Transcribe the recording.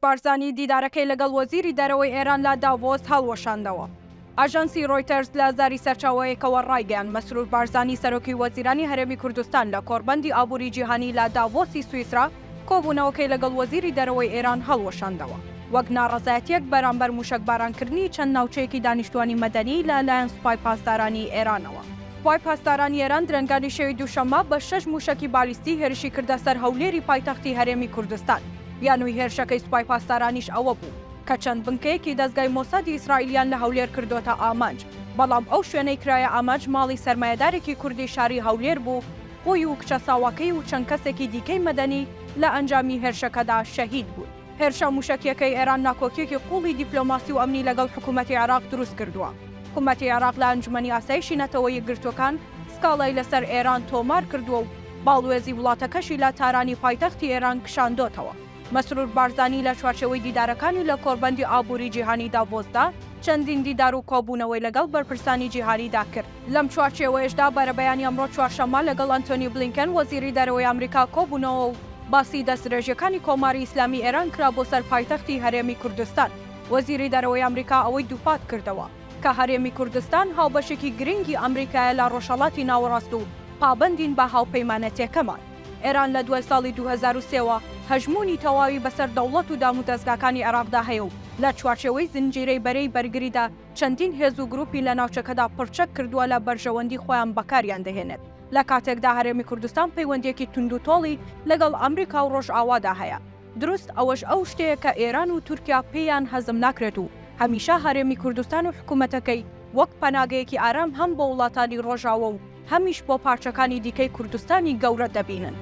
بارزانی دیدارەکەی لەگەڵ وەزیری دەرەوەی ئێران لە داڤۆس هەڵوەشاندەوە. ئاژانسی ڕۆیتەرز لە زاری سەرچاوەیەکەوە ڕایگەیاند مەسرور بارزانی سەرۆکی وەزیرانی هەرێمی کوردستان لە کۆڕبەندی ئابووری جیهانی لە داڤۆسی سویسرا کۆبوونەوەکەی لەگەڵ وەزیری دەرەوەی ئێران هەڵوەشاندەوە وەک ناڕەزایەتیەک بەرامبەر موشکبارانکردنی چەند ناوچەیەکی دانیشتوانی مەدەنی لەلایەن سوپای پاسدارانی ئێرانەوە. سوپای پاسدارانی ئێران درەنگانی شەوی دووشەممە بە 6 موشکی بالیستی هێرشی کردە سەر هەولێری پایتەختی هەرێمی کوردستان. یانووی هێرشەکەی سوپای پاسدارانیش ئەوە بوو کە چەند بنکەیەکی دەستگای مۆسادی ئیسرائیلیان لە هەولێر کردوتە ئامانج، بەڵام ئەو شوێنەی کرایە ئامانج ماڵی سەرمایەدارێکی کوردی شاری هەولێر بوو، خۆی و کچە ساواکەی و چەند کەسێکی دیکەی مەدەنی لە ئەنجامی هێرشەکەدا شەهید بوون. هێرشە موشکیەکەی ئێران ناکۆکیەکی قوڵی دیپلۆماسی و ئەمنی لەگەڵ حکوومەتی عێراق دروست کردووە. حکوومەتی عێراق لە ئەنجومەنی ئاسایشی نەتەوە یەکگرتوەکان سکاڵای لەسەر ئێران تۆمار کردووە و باڵوێزی وڵاتەکەشی لە تارانی پایتەختی ئێران کشاندۆتەوە. مەسرور بارزانی لە چوارچێوەی دیدارەکانی لە کۆڕبەندی ئابووری جیهانی داڤۆسدا چەندین دیدار و کۆبوونەوەی لەگەڵ بەرپرسانی جیهانیدا کرد. لەم چوارچێوەیەشدا بەرەبەیانی ئەمڕۆ چوارشەممە لەگەڵ ئەنتۆنی بلینکەن وەزیری دەرەوەی ئەمریکا کۆبوونەوە و باسی دەستدرێژیەکانی کۆماری ئیسلامی ئێران کرا بۆ سەر پایتەختی هەرێمی کوردستان. وەزیری دەرەوەی ئەمریکا ئەوەی دووپات کردەوە کە هەرێمی کوردستان هاوبەشێکی گرنگی ئەمریکایە لە ڕۆژهەڵاتی ناوەڕاست و پابەندین بە هاوپەیمانەتیەکەمان. ئێران لە دوای ساڵی 2023ەوە هەژمونی تەواوی بەسەر دەوڵەت و دامودەستگاکانی عێراقدا هەیە و لە چوارچێوەی زنجیرەی بەرەی بەرگریدا چەندین هێز و گروپی لە ناوچەکەدا پڕچەک کردووە لە بەرژەوەندی خۆیان بەکاریان دەهێنێت. لە کاتێکدا هەرێمی کوردستان پەیوەندیەکی تونند و تۆڵی لەگەڵ ئەمریکا و ڕۆژئاوادا هەیە. دروست ئەوەش ئەو شتەیە کە ئێران و تورکیا پێیان هەزم ناکرێت و هەمیشە هەرێمی کوردستان و حکوومەتەکەی وەک پەناگەیەکی ئارام هەم بۆ وڵاتانی ڕۆژاوە و هەمیش بۆ پارچەکانی دیکەی کوردستانی گەورە دەبینن.